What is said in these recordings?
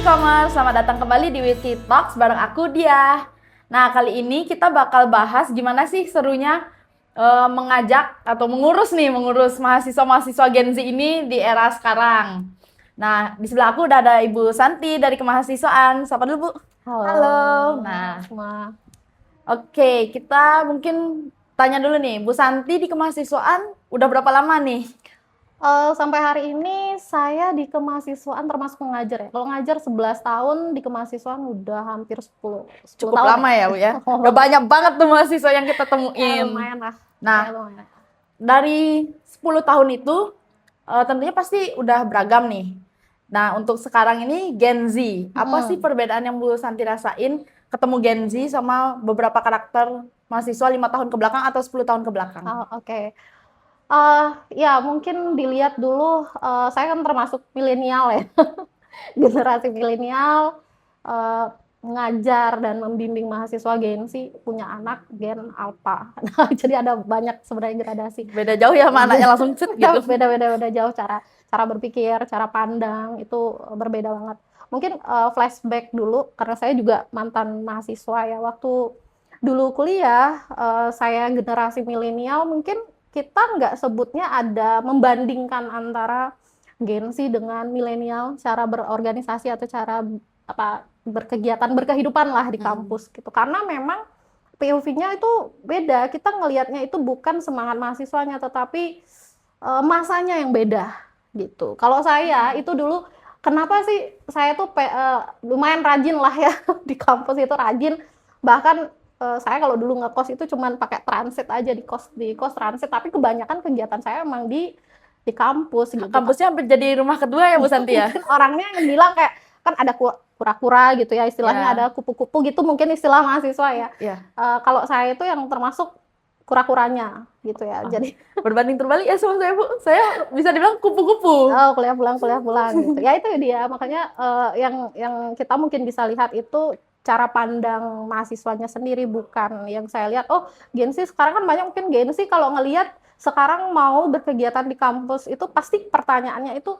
e-commerce, selamat datang kembali di Wiki Talks bareng aku Dia. Nah, kali ini kita bakal bahas gimana sih serunya mengajak atau mengurus mahasiswa-mahasiswa Gen Z ini di era sekarang. Nah, di sebelah aku udah ada Ibu Santi dari kemahasiswaan. Sapa dulu, Bu. Halo. Nah, semua. oke, kita mungkin tanya dulu nih, Bu Santi di kemahasiswaan udah berapa lama nih? Sampai hari ini saya di kemahasiswaan termasuk mengajar ya. Kalau ngajar 11 tahun, di kemahasiswaan udah hampir 10 Cukup tahun lama ya, Bu ya. Udah banyak banget tuh mahasiswa yang kita temuin. lumayan lah. Nah, Lumayan. dari 10 tahun itu tentunya pasti udah beragam nih. Nah, untuk sekarang ini Gen Z, apa sih perbedaan yang Bu Santi rasain ketemu Gen Z sama beberapa karakter mahasiswa 5 tahun ke belakang atau 10 tahun ke belakang? Oke. Ya mungkin dilihat dulu, saya kan termasuk milenial ya. Generasi milenial, ngajar dan membimbing mahasiswa Gen Z, punya anak Gen Alpha. Nah, jadi ada banyak sebenarnya gradasi. Beda jauh ya sama anaknya langsung cet gitu. Beda jauh cara berpikir, cara pandang itu berbeda banget. Mungkin flashback dulu karena saya juga mantan mahasiswa ya. Waktu dulu kuliah, saya generasi milenial, mungkin kita nggak sebutnya ada membandingkan antara Gen Z dengan milenial cara berorganisasi atau cara berkegiatan berkehidupan lah di kampus gitu. Karena memang POV-nya itu beda. Kita ngelihatnya itu bukan semangat mahasiswanya, tetapi masanya yang beda gitu. Kalau saya itu dulu, kenapa sih saya tuh lumayan rajin lah ya di kampus itu rajin. Bahkan saya kalau dulu ngekos itu cuman pakai transit aja di kos transit, tapi kebanyakan kegiatan saya emang di kampus gitu. Kampusnya hampir jadi rumah kedua ya Bu Santi ya? Mungkin orangnya yang bilang kayak kan ada kura-kura gitu ya, istilahnya ada kupu-kupu gitu mungkin istilah mahasiswa ya. Kalau saya itu yang termasuk kura-kuranya gitu ya. Jadi berbanding terbalik ya sama saya, Bu. Saya bisa dibilang kupu-kupu. kuliah pulang gitu. Ya itu dia, makanya yang kita mungkin bisa lihat itu cara pandang mahasiswanya sendiri, bukan yang saya lihat. Oh, Gen Z sekarang kan banyak, mungkin Gen Z kalau ngelihat sekarang mau berkegiatan di kampus itu pasti pertanyaannya itu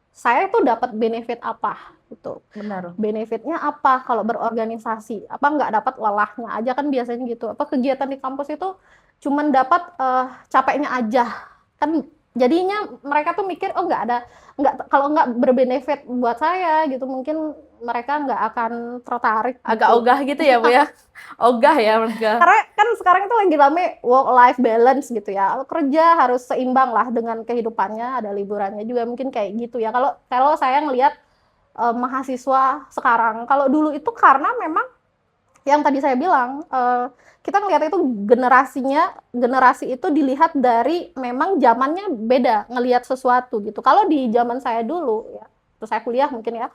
saya itu dapat benefit apa gitu. Benar. Benefitnya apa kalau berorganisasi? Apa nggak dapat lelahnya aja, kan biasanya gitu. Apa kegiatan di kampus itu cuman dapat capeknya aja. Kan jadinya mereka tuh mikir, oh kalau nggak berbenefit buat saya gitu, mungkin mereka nggak akan tertarik. Agak gitu. ogah gitu ya, Bu ya? Ogah ya mereka. Karena kan sekarang itu lagi rame work life balance gitu ya. Kerja harus seimbang lah dengan kehidupannya, ada liburannya juga, mungkin kayak gitu ya. Kalau saya ngelihat mahasiswa sekarang, kalau dulu itu karena memang yang tadi saya bilang, kita ngelihat itu generasi itu dilihat dari memang zamannya beda, ngelihat sesuatu gitu. Kalau di zaman saya dulu ya, terus saya kuliah mungkin ya,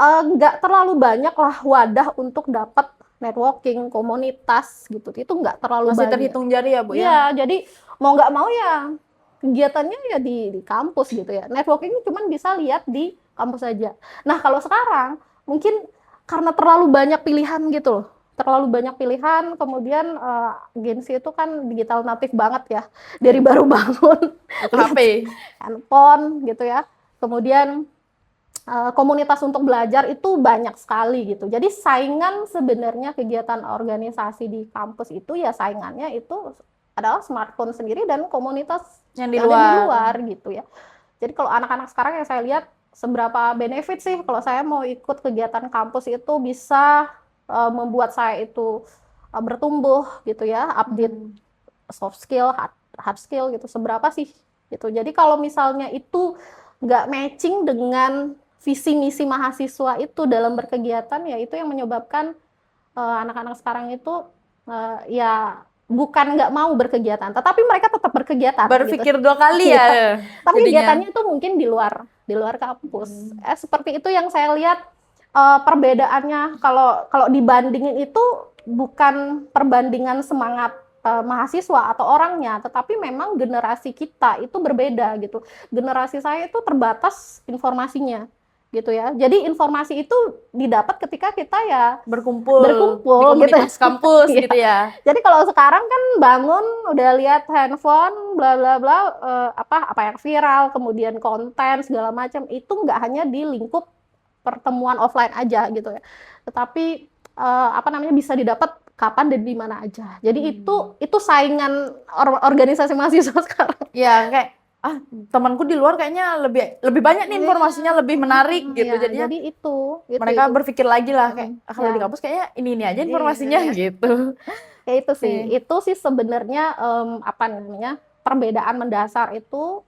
nggak terlalu banyak lah wadah untuk dapat networking, komunitas gitu. Itu nggak terlalu Masih banyak. terhitung jari ya, Bu ya? Iya, jadi mau nggak mau ya kegiatannya ya di kampus gitu ya. Networking cuma bisa lihat di kampus saja. Nah, kalau sekarang mungkin karena terlalu banyak pilihan gitu loh. Terlalu banyak pilihan, kemudian Gen Z itu kan digital native banget ya. Dari baru bangun HP, handphone gitu ya. Kemudian komunitas untuk belajar itu banyak sekali gitu. Jadi saingan sebenarnya kegiatan organisasi di kampus itu ya saingannya itu adalah smartphone sendiri dan komunitas yang di ada di luar. luar gitu ya. Jadi kalau anak-anak sekarang yang saya lihat, seberapa benefit sih kalau saya mau ikut kegiatan kampus itu bisa membuat saya itu bertumbuh gitu ya, update soft skill, hard skill gitu, seberapa sih gitu. Jadi kalau misalnya itu nggak matching dengan visi misi mahasiswa itu dalam berkegiatan, ya itu yang menyebabkan anak-anak sekarang itu ya bukan nggak mau berkegiatan, tetapi mereka tetap berkegiatan. Berpikir gitu. 2 kali ya. Tapi jadinya. kegiatannya itu mungkin di luar kampus. Seperti itu yang saya lihat perbedaannya. Kalau dibandingin itu bukan perbandingan semangat mahasiswa atau orangnya, tetapi memang generasi kita itu berbeda gitu. Generasi saya itu terbatas informasinya gitu ya. Jadi informasi itu didapat ketika kita ya berkumpul di gitu. komunitas kampus gitu ya. Jadi kalau sekarang kan bangun udah lihat handphone bla bla bla, apa yang viral, kemudian konten segala macam, itu nggak hanya di lingkup pertemuan offline aja gitu ya. Tetapi apa namanya bisa didapat kapan dan di mana aja. Jadi itu saingan organisasi mahasiswa sekarang. Ya kayak temanku di luar kayaknya lebih banyak nih informasinya, lebih menarik gitu. Ya, Jadinya jadi itu mereka berpikir lagi lah kayak kalau Ya. di kampus kayaknya ini aja informasinya gitu. Ya itu sih sebenarnya apa namanya perbedaan mendasar itu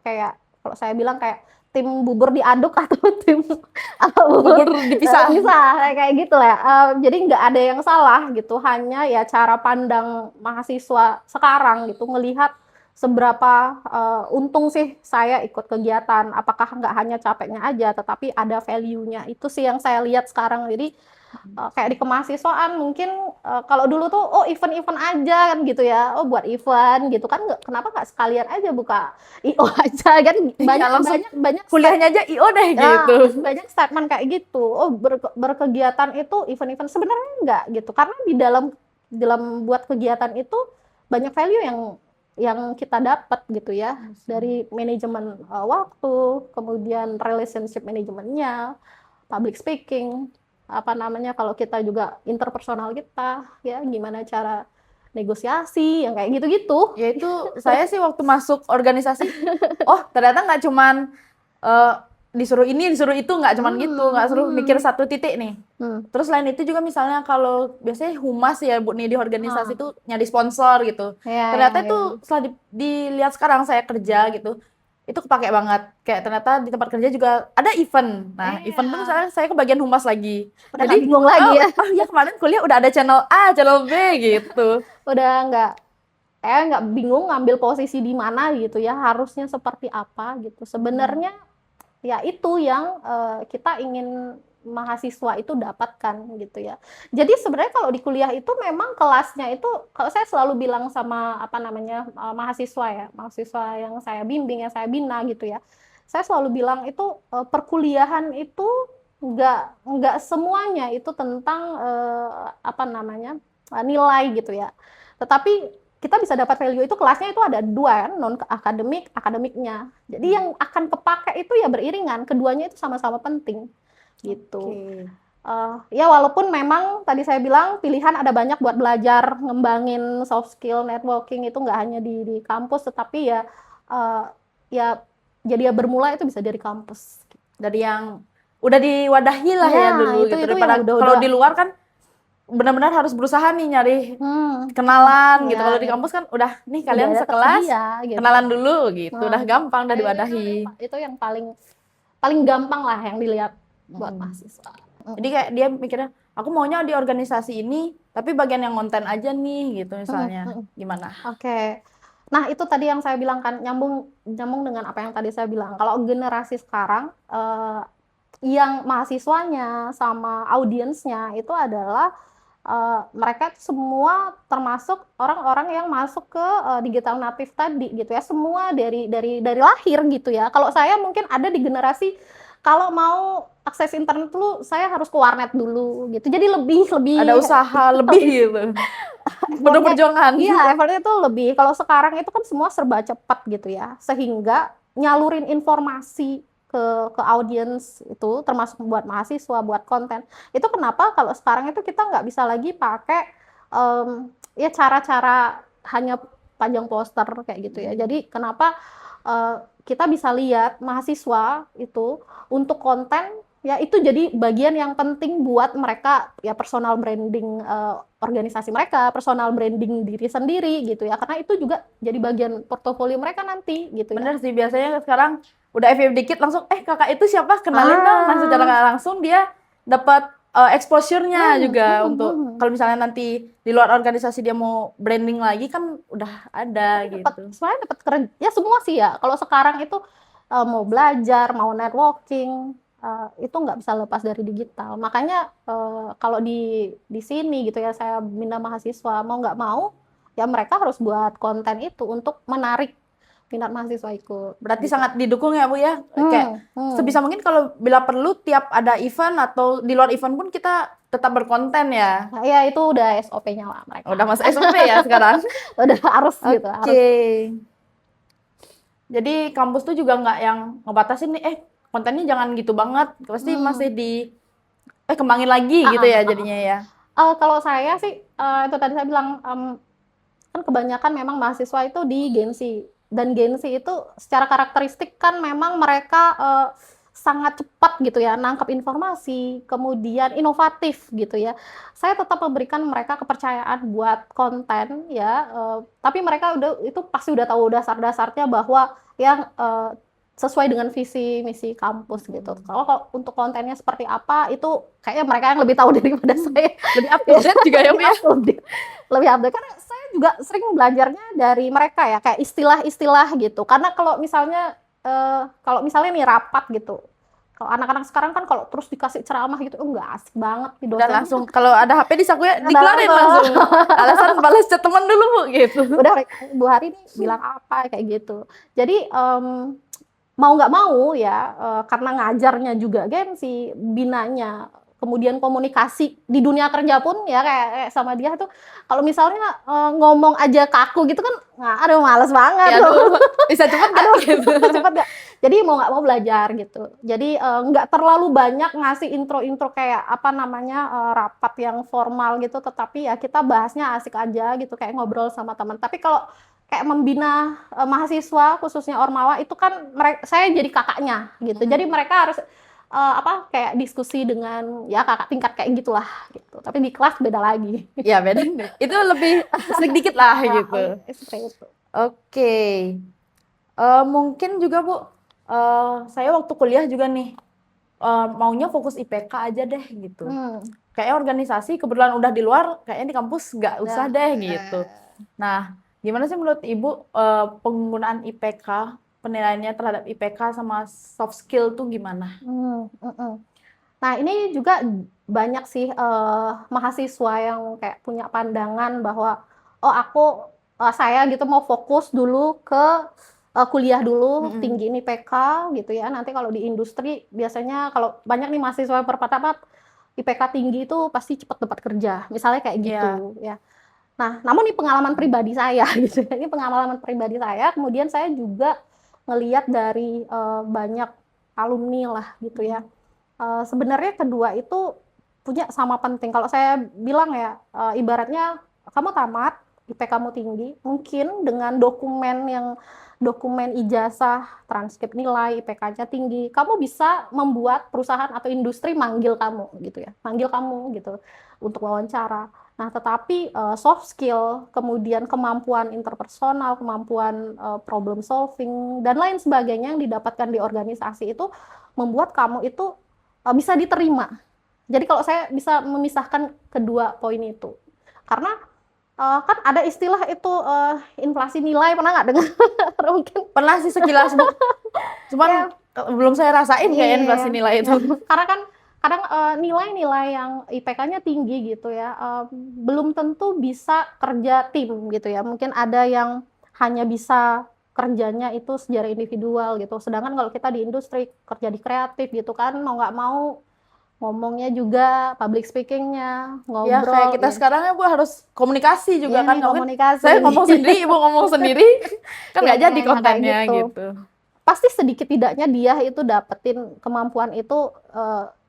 kayak kalau saya bilang kayak tim bubur diaduk atau tim apa Bubur dipisah. bisa kayak gitu lah. Jadi nggak ada yang salah gitu, hanya ya cara pandang mahasiswa sekarang gitu ngelihat seberapa untung sih saya ikut kegiatan, apakah nggak hanya capeknya aja tetapi ada value-nya, itu sih yang saya lihat sekarang. Jadi kayak di kemahasiswaan mungkin kalau dulu tuh event-event aja kan gitu ya, buat event gitu kan, kenapa nggak sekalian aja buka IO aja kan, banyak kuliahnya aja IO deh gitu. banyak statement kayak gitu, berkegiatan itu event-event, sebenarnya enggak gitu, karena di dalam buat kegiatan itu banyak value yang kita dapat gitu ya, dari manajemen waktu, kemudian relationship manajemennya, public speaking, apa namanya kalau kita juga interpersonal kita ya, gimana cara negosiasi yang kayak gitu-gitu. Ya itu saya sih waktu masuk organisasi, ternyata nggak cuman disuruh ini disuruh itu, nggak cuman gitu, nggak suruh mikir satu titik nih. Terus selain itu juga misalnya kalau biasanya humas ya Bu nih di organisasi itu nyari sponsor gitu. Ternyata itu setelah dilihat sekarang saya kerja gitu, itu kepake banget. Kayak ternyata di tempat kerja juga ada event. Nah, event tuh misalnya saya ke bagian humas lagi. Udah jadi bingung lagi ya. Ya kemarin kuliah udah ada channel A, channel B gitu. Udah nggak bingung ngambil posisi di mana gitu ya, harusnya seperti apa gitu. Sebenarnya ya itu yang kita ingin mahasiswa itu dapatkan gitu ya. Jadi sebenarnya kalau di kuliah itu memang kelasnya itu, kalau saya selalu bilang sama apa namanya mahasiswa yang saya bimbing, yang saya bina gitu ya, saya selalu bilang itu perkuliahan itu nggak semuanya itu tentang apa namanya nilai gitu ya, tetapi kita bisa dapat value itu, kelasnya itu ada dua, non akademiknya. Jadi yang akan kepake itu ya beriringan, keduanya itu sama-sama penting gitu. Ya walaupun memang tadi saya bilang pilihan ada banyak buat belajar ngembangin soft skill networking, itu nggak hanya di kampus, tetapi ya jadi ya bermula itu bisa dari kampus, dari yang udah diwadahi lah ya dulu gitu. Daripada kalau di luar kan benar-benar harus berusaha nih nyari kenalan gitu. Kalau di kampus kan udah nih kalian sekelas gitu, kenalan dulu gitu, udah gampang, udah diwadahi. Itu yang paling gampang lah yang dilihat buat mahasiswa. Jadi kayak dia mikirnya, aku maunya di organisasi ini, tapi bagian yang konten aja nih gitu misalnya. Gimana? Oke. Nah itu tadi yang saya bilang kan, nyambung dengan apa yang tadi saya bilang. Kalau generasi sekarang yang mahasiswanya sama audiensnya itu adalah mereka semua termasuk orang-orang yang masuk ke digital native tadi gitu ya, semua dari lahir gitu ya. Kalau saya mungkin ada di generasi kalau mau akses internet dulu saya harus ke warnet dulu gitu, jadi lebih ada usaha lebih gitu, penuh perjuangan. Iya, effortnya itu lebih. Kalau sekarang itu kan semua serba cepat gitu ya, sehingga nyalurin informasi ke audiens itu, termasuk buat mahasiswa, buat konten. Itu kenapa kalau sekarang itu kita nggak bisa lagi pakai ya cara-cara hanya panjang poster kayak gitu ya. Jadi kenapa kita bisa lihat mahasiswa itu untuk konten ya itu jadi bagian yang penting buat mereka ya, personal branding organisasi mereka, personal branding diri sendiri gitu ya, karena itu juga jadi bagian portofolio mereka nanti gitu. Bener sih, biasanya sekarang udah FYP dikit langsung kakak itu siapa, kenalin dong. Nah secara nggak langsung dia dapat exposure-nya juga untuk kalau misalnya nanti di luar organisasi dia mau branding lagi kan udah ada gitu. Soalnya dapat kerja ya semua sih ya. Kalau sekarang itu mau belajar, mau networking, itu nggak bisa lepas dari digital. Makanya kalau di sini gitu ya, saya bina mahasiswa, mau nggak mau ya mereka harus buat konten itu untuk menarik minat mahasiswa ikut. Berarti sangat didukung ya Bu ya. Kayak sebisa mungkin kalau bila perlu tiap ada event atau di luar event pun kita tetap berkonten ya. Nah, ya itu udah SOP-nya lah mereka. Udah masuk SOP ya sekarang. Udah harus gitu. Oke. Jadi kampus tuh juga nggak yang ngebatasin nih, kontennya jangan gitu banget, pasti Hmm. masih kembangin lagi gitu ya jadinya ya. Kalau saya sih itu tadi saya bilang kan kebanyakan memang mahasiswa itu di Gensi, dan Gensi itu secara karakteristik kan memang mereka sangat cepat gitu ya nangkap informasi, kemudian inovatif gitu ya. Saya tetap memberikan mereka kepercayaan buat konten ya, tapi mereka itu pasti udah tahu dasar-dasarnya bahwa yang sesuai dengan visi misi kampus gitu. Kalau untuk kontennya seperti apa itu kayaknya mereka yang lebih tahu daripada saya. Lebih up to date juga ya Bu ya. Lebih update karena saya juga sering belajarnya dari mereka ya, kayak istilah-istilah gitu. Karena kalau misalnya nih rapat gitu, kalau anak-anak sekarang kan kalau terus dikasih ceramah gitu, nggak asik banget nih Dan dosennya. langsung kalau ada HP di saku ya Ada dikeluarin langsung. langsung. Alasan balas chat teman dulu Bu gitu. Udah Bu Hari ini bilang apa kayak gitu. Jadi mau nggak mau ya, karena ngajarnya juga Gensi, binanya, kemudian komunikasi di dunia kerja pun ya kayak sama dia tuh, kalau misalnya ngomong aja kaku gitu kan, aduh males banget Ya, tuh. aduh, bisa cepet gak gitu. Cepet gak? Jadi mau nggak mau belajar gitu. Jadi nggak terlalu banyak ngasih intro-intro kayak apa namanya rapat yang formal gitu, tetapi ya kita bahasnya asik aja gitu, kayak ngobrol sama teman. Tapi kalau kayak membina mahasiswa khususnya Ormawa itu kan saya jadi kakaknya gitu. Jadi mereka harus kayak diskusi dengan ya kakak tingkat kayak gitulah gitu. Tapi di kelas beda lagi. Ya beda. Itu lebih sedikit lah gitu. Seperti itu. Oke. Mungkin juga Bu, saya waktu kuliah juga nih maunya fokus IPK aja deh gitu. Kayaknya organisasi kebetulan udah di luar, kayaknya di kampus nggak usah deh gitu. Nah, gimana sih menurut Ibu penggunaan IPK, penilaiannya terhadap IPK sama soft skill tuh gimana? Nah, ini juga banyak sih mahasiswa yang kayak punya pandangan bahwa saya gitu mau fokus dulu ke kuliah dulu, tinggiin IPK gitu ya. Nanti kalau di industri biasanya kalau banyak nih mahasiswa yang berpendapat IPK tinggi itu pasti cepat dapat kerja. Misalnya kayak gitu ya. Nah, namun ini pengalaman pribadi saya gitu. Ini pengalaman pribadi saya, kemudian saya juga ngelihat dari banyak alumni lah gitu ya. Sebenarnya kedua itu punya sama penting. Kalau saya bilang ya, ibaratnya kamu tamat, IPK kamu tinggi, mungkin dengan dokumen ijazah, transkrip nilai, IPK-nya tinggi, kamu bisa membuat perusahaan atau industri manggil kamu gitu ya, manggil kamu gitu untuk wawancara. Nah, tetapi soft skill, kemudian kemampuan interpersonal, kemampuan problem solving dan lain sebagainya yang didapatkan di organisasi itu membuat kamu itu bisa diterima. Jadi kalau saya bisa memisahkan kedua poin itu, karena kan ada istilah itu inflasi nilai, pernah nggak dengar? Mungkin Pernah sih sekilas Bu, cuman belum saya rasain kayak inflasi nilai itu. Karena kan kadang nilai-nilai yang IPK-nya tinggi gitu ya, belum tentu bisa kerja tim gitu ya. Mungkin ada yang hanya bisa kerjanya itu secara individual gitu. Sedangkan kalau kita di industri, kerja di kreatif gitu kan, mau nggak mau ngomongnya juga, public speaking-nya, Ya kayak ngobrol kita ya. sekarang ya Bu harus komunikasi juga Iya kan, nih, mungkin komunikasi saya nih. ngomong sendiri, Ibu ngomong sendiri, kan nggak jadi Kayak kontennya gitu. gitu. Pasti sedikit tidaknya dia itu dapetin kemampuan itu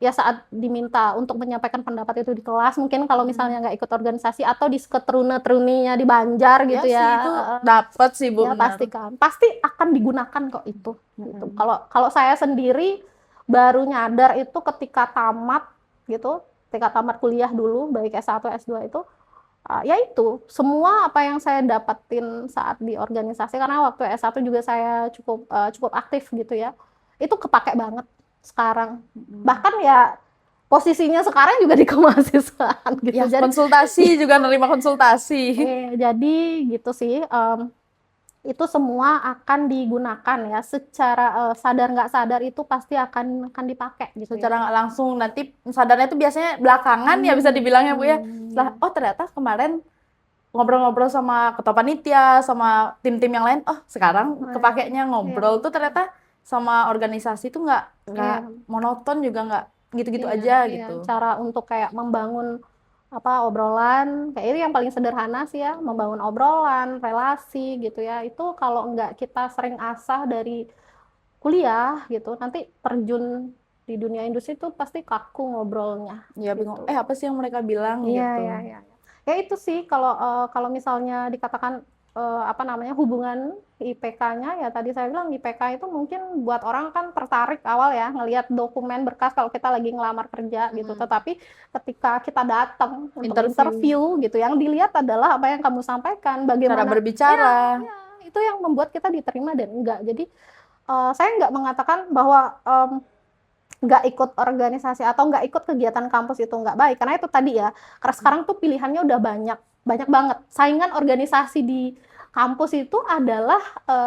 ya saat diminta untuk menyampaikan pendapat itu di kelas, mungkin kalau misalnya nggak ikut organisasi atau di seketeruna-teruninya di Banjar gitu Ya sih ya, itu dapat sih Bu, ya benar. pasti akan digunakan kok itu gitu. Kalau saya sendiri baru nyadar itu ketika tamat gitu, ketika tamat kuliah dulu baik S1 S2 itu ya itu semua apa yang saya dapetin saat di organisasi, karena waktu S1 juga saya cukup aktif gitu ya, itu kepake banget sekarang. Bahkan ya posisinya sekarang juga di kemahasiswaan gitu. Ya Jadi konsultasi juga nerima konsultasi. jadi gitu sih, itu semua akan digunakan ya secara sadar nggak sadar, itu pasti akan dipakai gitu ya. Secara nggak langsung nanti sadarnya itu biasanya belakangan ya bisa dibilangnya Bu ya. Setelah ternyata kemarin ngobrol-ngobrol sama ketua panitia, sama tim-tim yang lain, sekarang kepakainya ngobrol tuh ternyata sama organisasi tuh nggak monoton juga, nggak gitu-gitu aja gitu. Cara untuk kayak membangun obrolan kayak itu yang paling sederhana sih ya, membangun obrolan, relasi gitu ya. Itu kalau nggak kita sering asah dari kuliah gitu, nanti terjun di dunia industri itu pasti kaku ngobrolnya Ya bingung. gitu. Apa sih yang mereka bilang Iya, gitu. iya, iya. Ya itu sih kalau kalau misalnya dikatakan apa namanya hubungan IPK-nya ya tadi saya bilang IPK itu mungkin buat orang kan tertarik awal ya ngelihat dokumen berkas kalau kita lagi ngelamar kerja gitu. Tetapi ketika kita datang untuk Interview, interview gitu yang dilihat adalah apa yang kamu sampaikan, cara bagaimana ya, berbicara. ya itu yang membuat kita diterima dan enggak. Jadi saya nggak mengatakan bahwa nggak ikut organisasi atau nggak ikut kegiatan kampus itu nggak baik karena itu tadi ya karena sekarang tuh pilihannya udah banyak banyak banget saingan organisasi di kampus itu adalah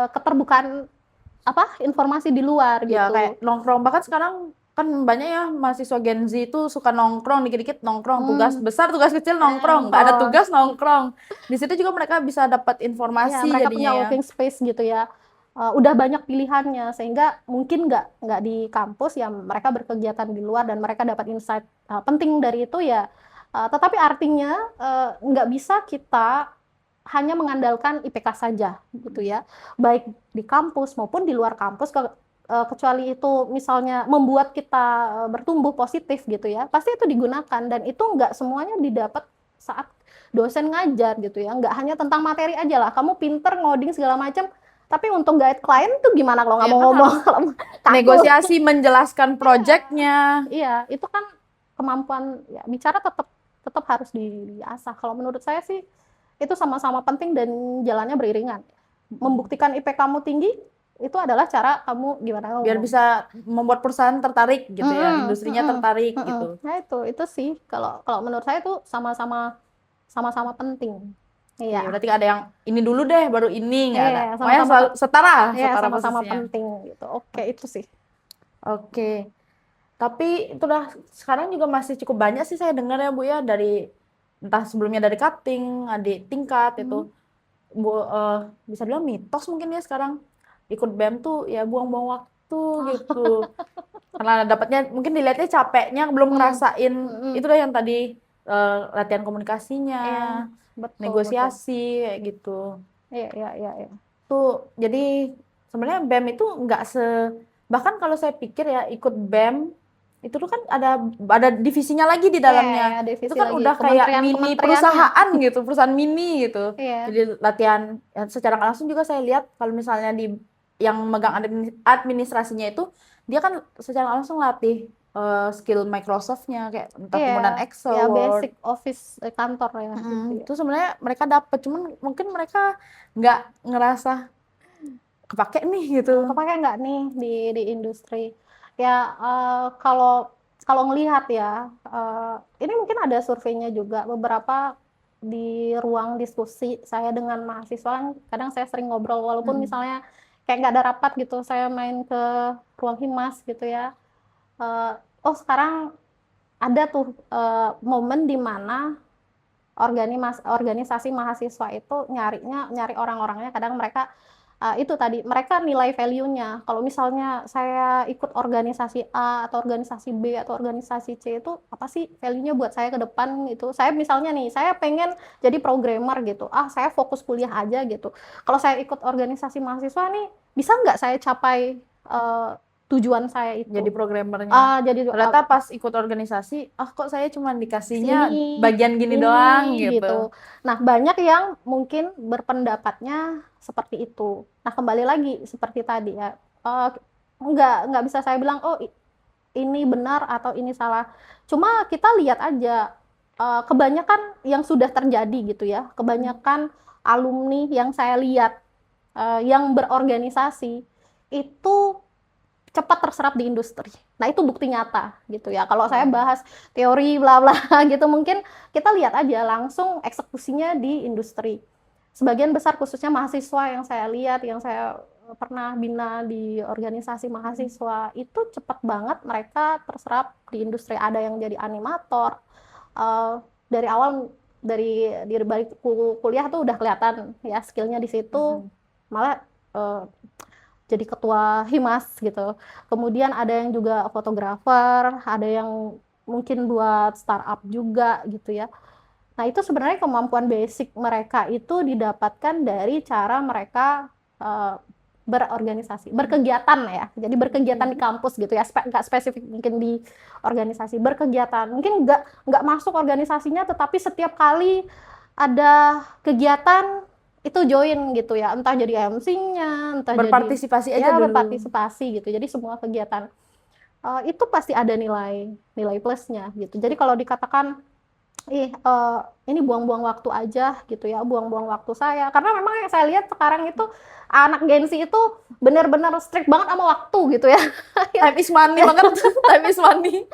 keterbukaan apa informasi di luar Ya kayak gitu. nongkrong. Bahkan sekarang kan banyak ya mahasiswa Gen Z itu suka nongkrong, dikit-dikit nongkrong. Tugas Hmm, besar, tugas kecil nongkrong. Nggak ada betul. tugas nongkrong. Di situ juga mereka bisa dapat Ya, informasi mereka jadinya punya ya. working space gitu ya. Udah banyak pilihannya sehingga mungkin nggak di kampus ya mereka berkegiatan di luar dan mereka dapat insight penting dari itu ya. Tetapi artinya nggak bisa kita hanya mengandalkan IPK saja gitu ya. Baik di kampus maupun di luar kampus kecuali itu misalnya membuat kita bertumbuh positif gitu ya. Pasti itu digunakan dan itu nggak semuanya didapat saat dosen ngajar gitu ya, nggak hanya tentang materi aja lah, kamu pinter ngoding segala macam, tapi untuk guide klien tuh gimana kalau nggak Ya mau kan ngomong harus kalau kaku. negosiasi, menjelaskan proyeknya. Iya, itu kan kemampuan ya, bicara tetap tetap harus diasah. Kalau menurut saya sih itu sama-sama penting dan jalannya beriringan. Membuktikan IP kamu tinggi itu adalah cara kamu gimana Biar ngomong. bisa membuat perusahaan tertarik gitu ya, Mm-mm, industrinya mm-mm, tertarik mm-mm. gitu. Nah itu sih kalau kalau menurut saya itu sama-sama penting. Iya, Iya. berarti nggak ada yang ini dulu deh, baru ini nggak ada. Pokoknya Sama-sama selalu setara, ya setara sama-sama posisinya. penting gitu. Oke, itu sih. Oke, tapi itu udah sekarang juga masih cukup banyak sih saya dengar ya Bu ya dari entah sebelumnya dari cutting, adik tingkat Hmm. itu Bu bisa bilang mitos mungkin ya sekarang ikut BEM tuh ya buang-buang waktu gitu. Karena dapatnya mungkin dilihatnya capeknya belum Hmm. ngerasain itu Mm-mm. dah yang tadi latihan komunikasinya, Iya, betul betul. negosiasi kayak gitu. Iya iya iya iya. Tuh jadi sebenarnya BEM itu nggak bahkan kalau saya pikir ya ikut BEM itu tuh kan ada divisinya lagi di Iya ya, dalamnya. Itu divisi kan lagi udah kayak mini kementerian-kementeriannya. perusahaan gitu, perusahaan mini gitu. Iya. Jadi latihan ya, secara nggak langsung juga saya lihat kalau misalnya di yang megang administrasinya itu dia kan secara nggak langsung latih skill Microsoft-nya kayak entah Iya. penggunaan Excel, Ya Word. basic office kantor ya gitu ya. Itu sebenarnya mereka dapat, cuman mungkin mereka nggak ngerasa kepake nih gitu. Kepake nggak nih di industri? Ya kalau kalau ngelihat ya, ini mungkin ada surveinya juga beberapa di ruang diskusi saya dengan mahasiswa, kadang saya sering ngobrol walaupun Mm-mm. misalnya kayak nggak ada rapat gitu, saya main ke ruang himas gitu ya. Eh, oh sekarang ada tuh momen di mana organisasi mahasiswa itu nyari orang-orangnya kadang mereka itu tadi mereka nilai value-nya kalau misalnya saya ikut organisasi A atau organisasi B atau organisasi C itu apa sih value-nya buat saya ke depan gitu saya misalnya nih saya pengen jadi programmer gitu saya fokus kuliah aja gitu kalau saya ikut organisasi mahasiswa nih bisa nggak saya capai tujuan saya Jadi itu programmernya. jadi Ternyata pas ikut organisasi, kok saya cuma dikasihnya sini, bagian gini ini doang gitu. gitu. Nah, banyak yang mungkin berpendapatnya seperti itu. Nah, kembali lagi seperti tadi ya, nggak bisa saya bilang, oh ini benar atau ini salah. Cuma kita lihat aja, kebanyakan yang sudah terjadi gitu ya, kebanyakan alumni yang saya lihat, yang berorganisasi, itu cepat terserap di industri. Nah, itu bukti nyata gitu ya. Kalau saya Hmm. bahas teori bla bla gitu mungkin kita lihat aja langsung eksekusinya di industri. Sebagian besar khususnya mahasiswa yang saya lihat, yang saya pernah bina di organisasi mahasiswa, itu cepat banget mereka terserap di industri. Ada yang jadi animator. Dari awal dari balik kuliah tuh udah kelihatan ya skillnya di situ. Mm-mm. Malah jadi ketua Himas gitu. Kemudian ada yang juga fotografer, ada yang mungkin buat startup juga gitu ya. Nah, itu sebenarnya kemampuan basic mereka itu didapatkan dari cara mereka uh, berorganisasi, berkegiatan ya. Jadi berkegiatan di kampus gitu ya, nggak spesifik mungkin di organisasi, berkegiatan. Mungkin nggak masuk organisasinya, tetapi setiap kali ada kegiatan itu join gitu ya, entah jadi MC-nya, entah jadi Berpartisipasi aja ya dulu. berpartisipasi gitu. Jadi semua kegiatan itu pasti ada nilai plusnya gitu. Jadi kalau dikatakan ini buang-buang waktu aja gitu ya, buang-buang waktu saya. Karena memang yang saya lihat sekarang itu anak Gen Z itu benar-benar strict banget sama waktu gitu ya. Time is money banget. Time is money.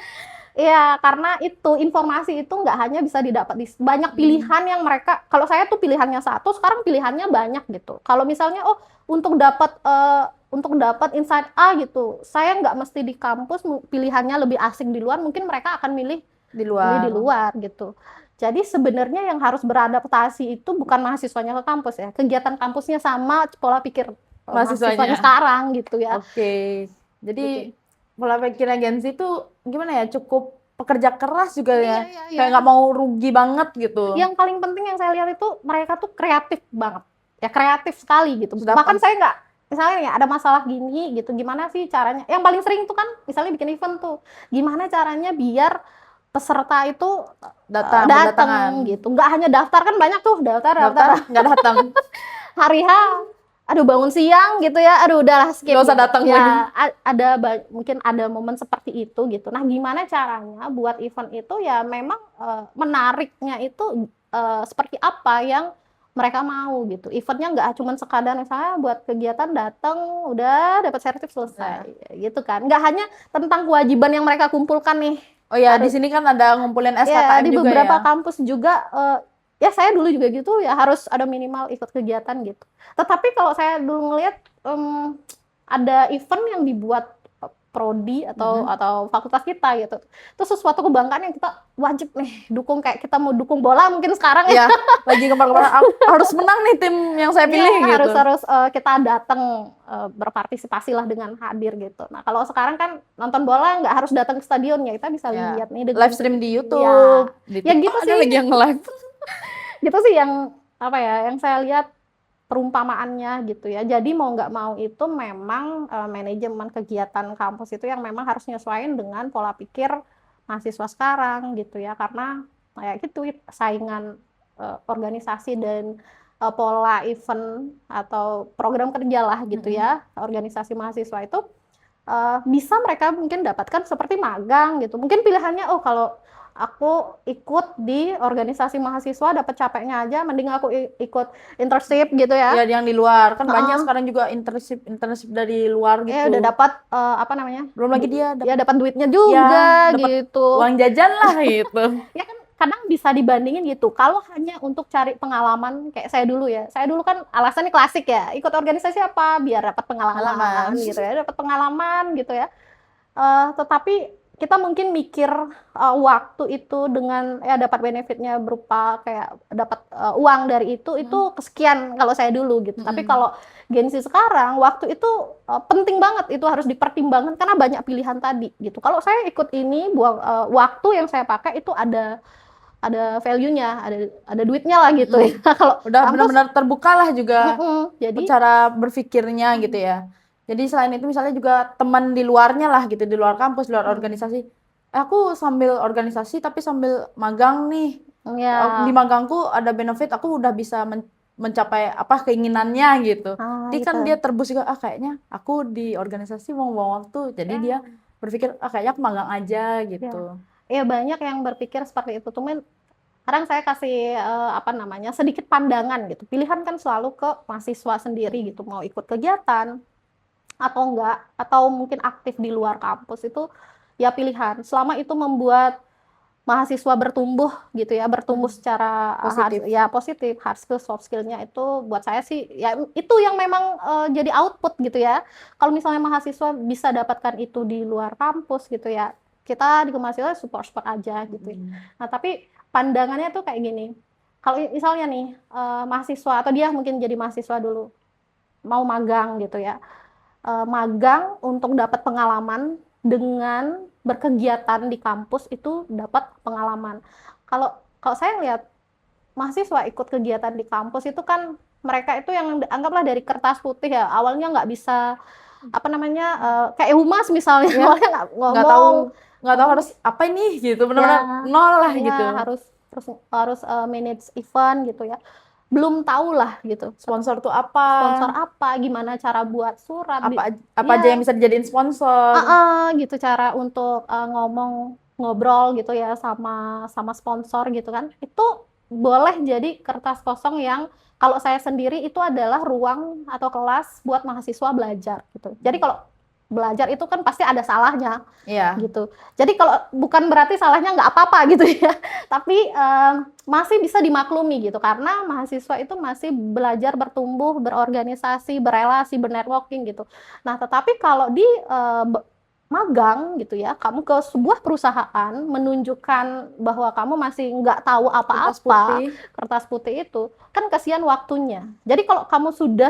Iya, karena itu informasi itu nggak hanya bisa didapat di banyak pilihan yang mereka. Kalau saya tuh pilihannya satu, sekarang pilihannya banyak gitu. Kalau misalnya untuk dapat insight A gitu, saya nggak mesti di kampus, pilihannya lebih asing di luar. Mungkin mereka akan milih Di di luar. luar gitu. Jadi sebenarnya yang harus beradaptasi itu bukan mahasiswanya ke kampus ya, kegiatan kampusnya sama pola pikir mahasiswanya Mahasiswanya. sekarang gitu ya. Oke. Jadi Gitu. pola pikir agensi itu gimana ya? Cukup pekerja keras juga ya. Iya, Kayak nggak mau rugi banget gitu. Yang paling penting yang saya lihat itu mereka tuh kreatif banget. Ya kreatif sekali gitu. Sudah Bahkan saya nggak, misalnya ya ada masalah gini gitu, gimana sih caranya? Yang paling sering tuh kan misalnya bikin event tuh, gimana caranya biar peserta itu datang, datang berdatangan. gitu. Nggak hanya daftar, kan banyak tuh daftar. Daftar nggak datang. Hari H, aduh bangun siang gitu ya, aduh udahlah skip. Nggak usah gitu. datang Ya, lagi. mungkin ada momen seperti itu gitu. Nah, gimana caranya buat event itu ya memang menariknya itu seperti apa yang mereka mau gitu. Eventnya nggak cuma sekadar misalnya buat kegiatan datang udah dapat sertif selesai gitu kan. Nggak hanya tentang kewajiban yang mereka kumpulkan nih. Oh ya, di Harus sini kan ada ngumpulin ya SKKM di juga beberapa ya. kampus juga ya saya dulu juga gitu ya, harus ada minimal ikut kegiatan gitu. Tetapi kalau saya dulu ngelihat ada event yang dibuat prodi atau fakultas kita gitu. Itu sesuatu kebanggaan yang kita wajib nih dukung, kayak kita mau dukung bola mungkin sekarang ya. Ya, lagi kemarin harus menang nih tim yang saya pilih Iya, gitu. harus kita datang berpartisipasi lah dengan hadir gitu. Nah, kalau sekarang kan nonton bola nggak harus datang ke stadion ya, kita bisa Ya, lihat nih dengan live stream di YouTube, di Ya TikTok gitu ada sih. lagi yang live. Gitu sih yang apa ya, yang saya lihat perumpamaannya gitu ya. Jadi mau nggak mau itu memang manajemen kegiatan kampus itu yang memang harus nyesuaiin dengan pola pikir mahasiswa sekarang gitu ya. Karena kayak gitu saingan organisasi dan pola event atau program kerja lah gitu ya. Organisasi mahasiswa itu bisa mereka mungkin dapatkan seperti magang gitu. Mungkin pilihannya, oh kalau aku ikut di organisasi mahasiswa dapat capeknya aja, mending aku ikut internship gitu ya. Ya, yang di luar kan banyak sekarang juga internship dari luar gitu. Udah dapat apa namanya? Belum lagi dia Ya dapat duitnya juga dapat gitu. uang jajan lah gitu. Ya kan kadang bisa dibandingin gitu. Kalau hanya untuk cari pengalaman kayak saya dulu ya. Saya dulu kan alasannya klasik ya. Ikut organisasi apa? Biar dapat pengalaman gitu ya. Dapat pengalaman gitu ya. Tetapi kita mungkin mikir waktu itu dengan ya dapat benefitnya berupa kayak dapat uang dari itu kesekian kalau saya dulu gitu. Tapi kalau Gen Z sekarang waktu itu penting banget, itu harus dipertimbangkan karena banyak pilihan tadi gitu. Kalau saya ikut ini buang waktu yang saya pakai itu ada value-nya, ada duitnya lah gitu ya. Kalau Udah benar-benar terbuka lah juga jadi cara berpikirnya gitu ya. Jadi selain itu misalnya juga teman di luarnya lah gitu, di luar kampus, di luar organisasi. Aku sambil organisasi tapi sambil magang nih. ya Di magangku ada benefit, aku udah bisa mencapai apa keinginannya gitu. Jadi kan gitu. dia terbus juga, kayaknya aku di organisasi mau buang waktu. Jadi dia berpikir kayaknya aku magang aja gitu. Ya banyak yang berpikir seperti itu. Cuman sekarang saya kasih apa namanya sedikit pandangan gitu. Pilihan kan selalu ke mahasiswa sendiri gitu, mau ikut kegiatan atau enggak, atau mungkin aktif di luar kampus, itu ya pilihan. Selama itu membuat mahasiswa bertumbuh gitu ya, bertumbuh secara positif, hard skill, soft skillnya itu buat saya sih ya itu yang memang jadi output gitu ya. Kalau misalnya mahasiswa bisa dapatkan itu di luar kampus gitu ya, kita di mahasiswa support aja gitu. Nah tapi pandangannya tuh kayak gini, kalau misalnya nih mahasiswa atau dia mungkin jadi mahasiswa dulu mau magang gitu ya, magang untuk dapat pengalaman dengan berkegiatan di kampus itu dapat pengalaman. Kalau saya lihat mahasiswa ikut kegiatan di kampus itu kan mereka itu yang anggaplah dari kertas putih ya, awalnya nggak bisa apa namanya kayak humas misalnya, Ya, awalnya nggak nggak tahu ngomong, nggak tahu harus apa ini gitu, benar-benar ya, nol lah ya gitu. harus manage event gitu ya, belum tahu lah gitu Sponsor tuh apa? sponsor apa, gimana cara buat surat, Apa aja yang ya bisa dijadiin sponsor? gitu cara untuk ngomong ngobrol gitu ya sama sama sponsor gitu kan, itu boleh jadi kertas kosong yang kalau saya sendiri itu adalah ruang atau kelas buat mahasiswa belajar gitu. Jadi kalau belajar itu kan pasti ada salahnya Iya. gitu. Jadi kalau bukan berarti salahnya nggak apa-apa gitu ya, tapi masih bisa dimaklumi gitu karena mahasiswa itu masih belajar bertumbuh, berorganisasi, berelasi, bernetworking gitu. Nah, tetapi kalau di magang gitu ya, kamu ke sebuah perusahaan menunjukkan bahwa kamu masih nggak tahu Kertas apa-apa, putih. kertas putih itu kan kasihan waktunya. Jadi kalau kamu sudah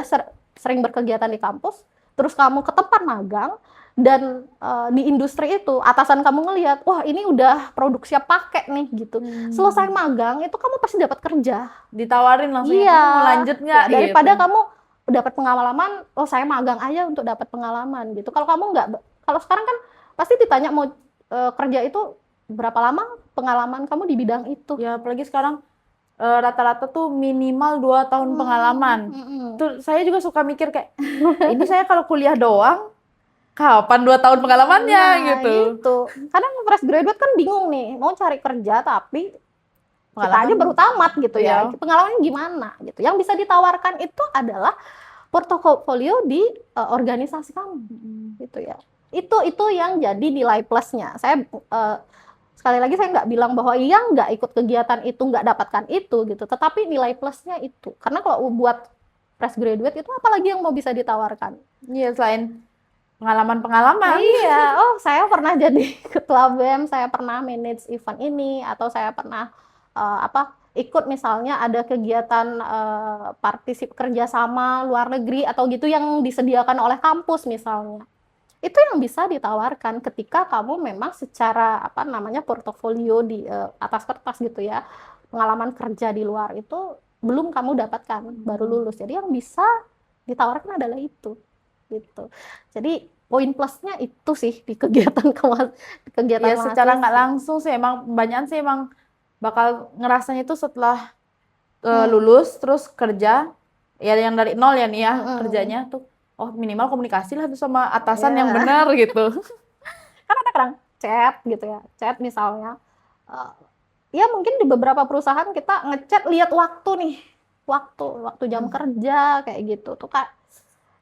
sering berkegiatan di kampus, terus kamu ke tempat magang dan di industri itu atasan kamu ngelihat, wah ini udah produksi pakai nih gitu. Selesai magang itu kamu pasti dapat kerja. Ditawarin langsung ya, Iya, kamu mau lanjut nggak ya, daripada gitu. kamu dapat pengalaman, oh saya magang aja untuk dapat pengalaman gitu. Kalau kamu nggak, kalau sekarang kan pasti ditanya mau kerja itu berapa lama pengalaman kamu di bidang itu. Ya apalagi sekarang rata-rata tuh minimal 2 tahun pengalaman. Tuh saya juga suka mikir kayak ini saya kalau kuliah doang kapan 2 tahun pengalamannya Nah, gitu. gitu. Kadang fresh graduate kan bingung nih, mau cari kerja tapi kita aja Pengalaman. baru tamat gitu ya. Iya. Pengalamannya gimana gitu. Yang bisa ditawarkan itu adalah portofolio di organisasi kamu gitu ya. Itu yang jadi nilai plusnya. Saya sekali lagi saya nggak bilang bahwa yang nggak ikut kegiatan itu nggak dapatkan itu gitu. Tetapi nilai plusnya itu. Karena kalau buat fresh graduate itu apalagi yang mau bisa ditawarkan? Iya, selain pengalaman-pengalaman. Iya, oh saya pernah jadi ketua BEM, saya pernah manage event ini, atau saya pernah ikut misalnya ada kegiatan kerjasama luar negeri atau gitu yang disediakan oleh kampus misalnya. Itu yang bisa ditawarkan ketika kamu memang secara apa namanya portofolio di atas kertas gitu ya, pengalaman kerja di luar itu belum kamu dapatkan, baru lulus. Jadi yang bisa ditawarkan adalah itu gitu. Jadi poin plusnya itu sih di kegiatan kegiatan Ya secara nggak mahasiswa. langsung sih emang kebanyakan sih emang bakal ngerasanya itu setelah Hmm. lulus terus kerja ya yang dari nol ya nih ya Mm-mm. kerjanya tuh oh minimal komunikasi lah tuh sama atasan yang Ya. benar gitu. Kan ada kadang chat gitu ya, chat misalnya. Eh, ya mungkin di beberapa perusahaan kita ngechat lihat waktu nih, waktu jam kerja kayak gitu tuh kak.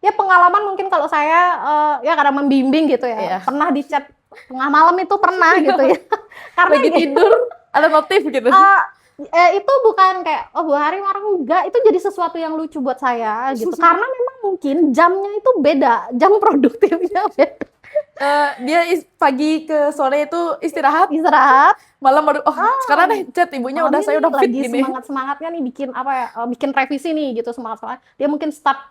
Ya pengalaman mungkin kalau saya ya karena membimbing gitu ya, Iya. pernah di chat tengah malam itu pernah gitu ya. Karena Lagi gitu, tidur ada notif gitu. itu bukan kayak oh Bu Hari marah, enggak, itu jadi sesuatu yang lucu buat saya gitu. Karena memang mungkin jamnya itu beda, jam produktifnya beda. Dia pagi ke sore itu istirahat, Istirahat, malam baru sekarang deh chat ibunya udah malam saya ini udah fit lagi gini. semangat-semangatnya nih bikin apa ya, bikin revisi nih gitu, semangat-semangat. Dia mungkin start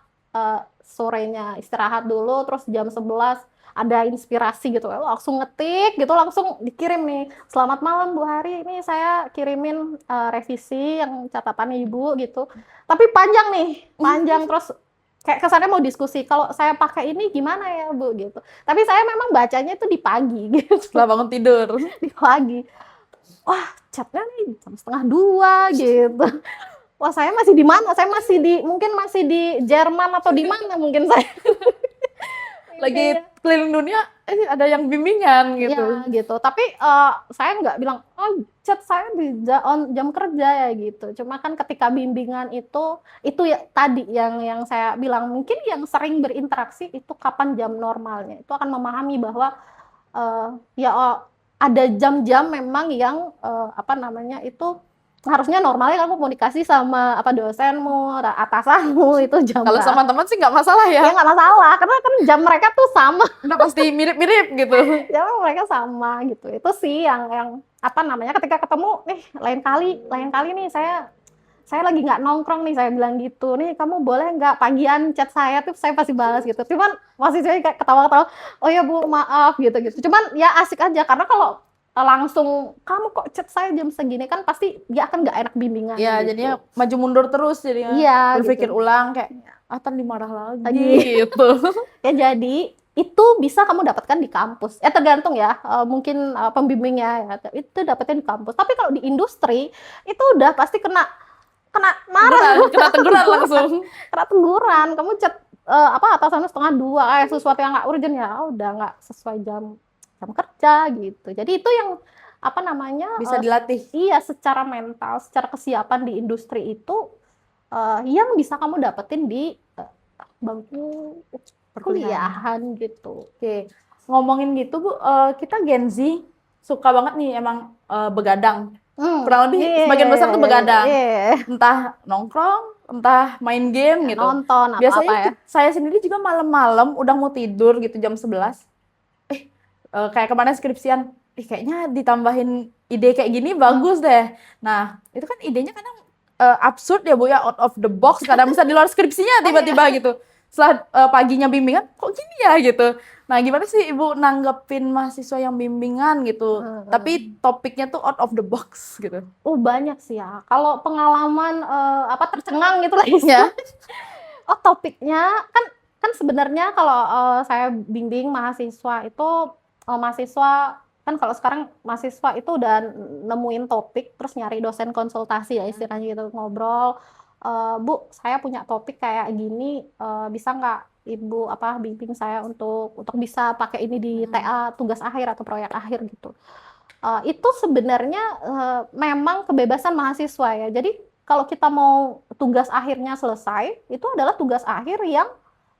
sorenya istirahat dulu, terus jam 11 ada inspirasi gitu, langsung ngetik gitu, langsung dikirim nih. Selamat malam Bu Hari, ini saya kirimin revisi yang catatannya Ibu gitu. Tapi panjang nih, panjang terus kayak kesannya mau diskusi. Kalau saya pakai ini gimana ya Bu gitu. Tapi saya memang bacanya itu di pagi gitu, Setelah bangun tidur. di pagi. Wah, chatnya nih jam setengah 2 gitu. Wah, saya masih di mana? Saya masih mungkin masih di Jerman atau di mana mungkin saya. Lagi keliling dunia ada yang bimbingan gitu. Ya, gitu. Tapi saya nggak bilang, oh chat saya di jam kerja ya gitu. Cuma kan ketika bimbingan itu ya tadi yang saya bilang, mungkin yang sering berinteraksi itu kapan jam normalnya. Itu akan memahami bahwa ada jam-jam memang yang apa namanya itu harusnya normalnya kamu komunikasi sama dosenmu, atasanmu itu jam Kalau sama teman sih nggak masalah ya. ya nggak masalah karena kan jam mereka tuh sama. Udah pasti mirip-mirip gitu. Ya mereka sama gitu. Itu sih yang apa namanya ketika ketemu nih lain kali nih saya lagi nggak nongkrong nih, saya bilang gitu nih, kamu boleh nggak pagian chat saya tuh saya pasti balas gitu. Cuman masih saya kayak ketawa-ketawa, oh ya Bu maaf gitu cuman ya asik aja karena kalau langsung kamu kok chat saya jam segini, kan pasti dia akan nggak enak bimbingan Ya, gitu. jadinya maju mundur terus jadinya. Iya Berpikir gitu. ulang kayak Atan dimarah lagi Lagi. gitu. Ya jadi itu bisa kamu dapatkan di kampus. Ya tergantung ya, mungkin pembimbingnya ya. Itu dapatnya di kampus. Tapi kalau di industri itu udah pasti kena marah, Kena teguran langsung. kena teguran. Kamu chat apa atasannya setengah dua, kayak sesuatu yang nggak urgent ya, udah nggak sesuai jam kerja gitu. Jadi itu yang apa namanya? Bisa dilatih. Iya, secara mental, secara kesiapan di industri itu yang bisa kamu dapetin di bangku kuliahan gitu. Oke, ngomongin gitu Bu, kita Gen Z suka banget nih emang begadang. Kurang lebih sebagian besar tuh begadang. Entah nongkrong, entah main game gitu. Nonton atau Biasanya apa ya. saya sendiri juga malam-malam udah mau tidur gitu jam 11. Kayak kemarin skripsian, kayaknya ditambahin ide kayak gini bagus deh. Nah, itu kan idenya kadang absurd ya Bu ya, out of the box. Kadang bisa di luar skripsinya tiba-tiba gitu. Setelah paginya bimbingan, kok gini ya gitu. Nah, gimana sih Ibu nanggepin mahasiswa yang bimbingan gitu? Tapi topiknya tuh out of the box gitu. Banyak sih ya. Kalau pengalaman apa tercengang gitu lah Ya. istilahnya. Topiknya kan sebenarnya kalau saya bimbing mahasiswa itu mahasiswa kan, kalau sekarang mahasiswa itu udah nemuin topik terus nyari dosen konsultasi ya istilahnya gitu, ngobrol, Bu saya punya topik kayak gini, bisa nggak Ibu apa bimbing saya untuk bisa pakai ini di TA tugas akhir atau proyek akhir gitu. Itu sebenarnya memang kebebasan mahasiswa ya. Jadi kalau kita mau tugas akhirnya selesai, itu adalah tugas akhir yang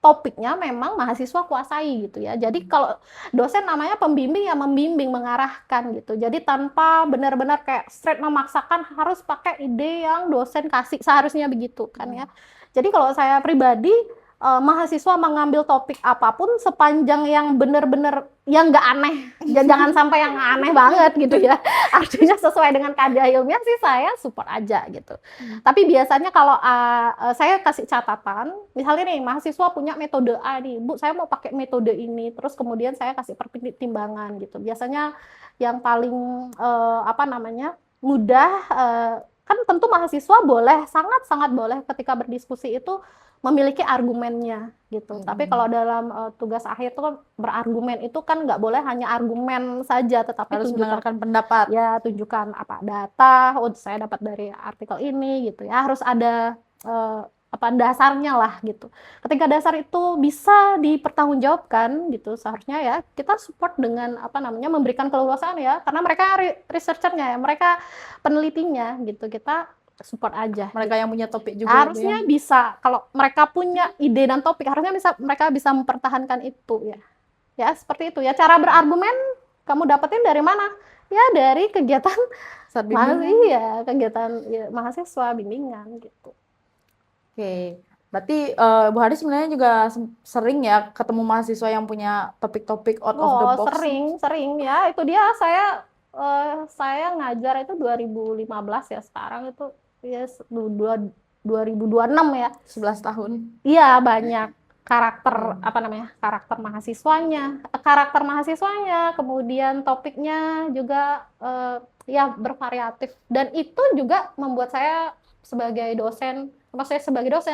topiknya memang mahasiswa kuasai gitu ya. Jadi kalau dosen namanya pembimbing, ya membimbing, mengarahkan gitu. Jadi tanpa benar-benar kayak straight memaksakan harus pakai ide yang dosen kasih, seharusnya begitu kan ya. Jadi kalau saya pribadi, mahasiswa mengambil topik apapun sepanjang yang benar-benar yang nggak aneh, jangan sampai yang aneh banget gitu ya. Artinya sesuai dengan kaedah ilmiah sih saya support aja gitu. Tapi biasanya kalau saya kasih catatan, misalnya nih mahasiswa punya metode A nih, Bu saya mau pakai metode ini, terus kemudian saya kasih pertimbangan gitu. Biasanya yang paling apa namanya mudah, kan tentu mahasiswa boleh, sangat-sangat boleh ketika berdiskusi itu memiliki argumennya gitu. Tapi kalau dalam tugas akhir itu kan berargumen itu kan nggak boleh hanya argumen saja, tetapi Harus tunjukkan mendengarkan pendapat. ya, tunjukkan apa data, saya dapat dari artikel ini gitu ya. Harus ada apa dasarnya lah gitu. Ketika dasar itu bisa dipertanggungjawabkan gitu, seharusnya ya kita support dengan apa namanya memberikan keleluasaan ya, karena mereka researchernya ya, mereka penelitinya gitu, kita support aja. Mereka yang punya topik juga. Harusnya bisa, kalau mereka punya ide dan topik, harusnya mereka bisa mempertahankan itu ya. Ya seperti itu ya, cara berargumen kamu dapetin dari mana? Ya dari kegiatan kegiatan ya, mahasiswa bimbingan gitu. Oke, berarti Bu Haris sebenarnya juga sering ya ketemu mahasiswa yang punya topik-topik out of the box. Sering ya. Itu dia, saya ngajar itu 2015 ya, sekarang itu ya 2026 ya. 11 tahun. Iya, banyak karakter mahasiswanya, kemudian topiknya juga ya bervariatif, dan itu juga membuat saya sebagai dosen,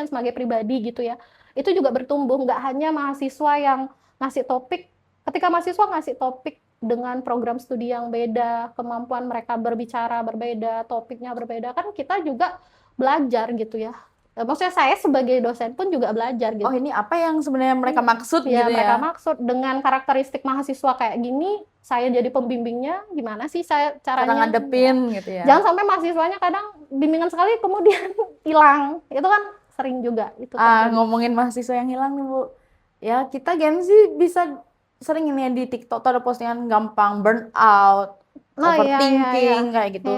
sebagai pribadi gitu ya, itu juga bertumbuh. Nggak hanya mahasiswa yang ngasih topik, ketika mahasiswa ngasih topik dengan program studi yang beda, kemampuan mereka berbicara berbeda, topiknya berbeda, kan kita juga belajar gitu ya. Maksudnya saya sebagai dosen pun juga belajar gitu. Oh, ini apa yang sebenarnya mereka maksud ya, gitu mereka ya? maksud dengan karakteristik mahasiswa kayak gini, saya jadi pembimbingnya gimana sih saya Cara caranya ngadepin gitu ya. Jangan sampai mahasiswanya kadang bimbingan sekali kemudian hilang. Itu kan sering juga itu terjadi. Ngomongin mahasiswa yang hilang nih Bu. Ya, kita Gen Z bisa sering ini ya, di TikTok tuh ada postingan gampang burn out, overthinking kayak gitu.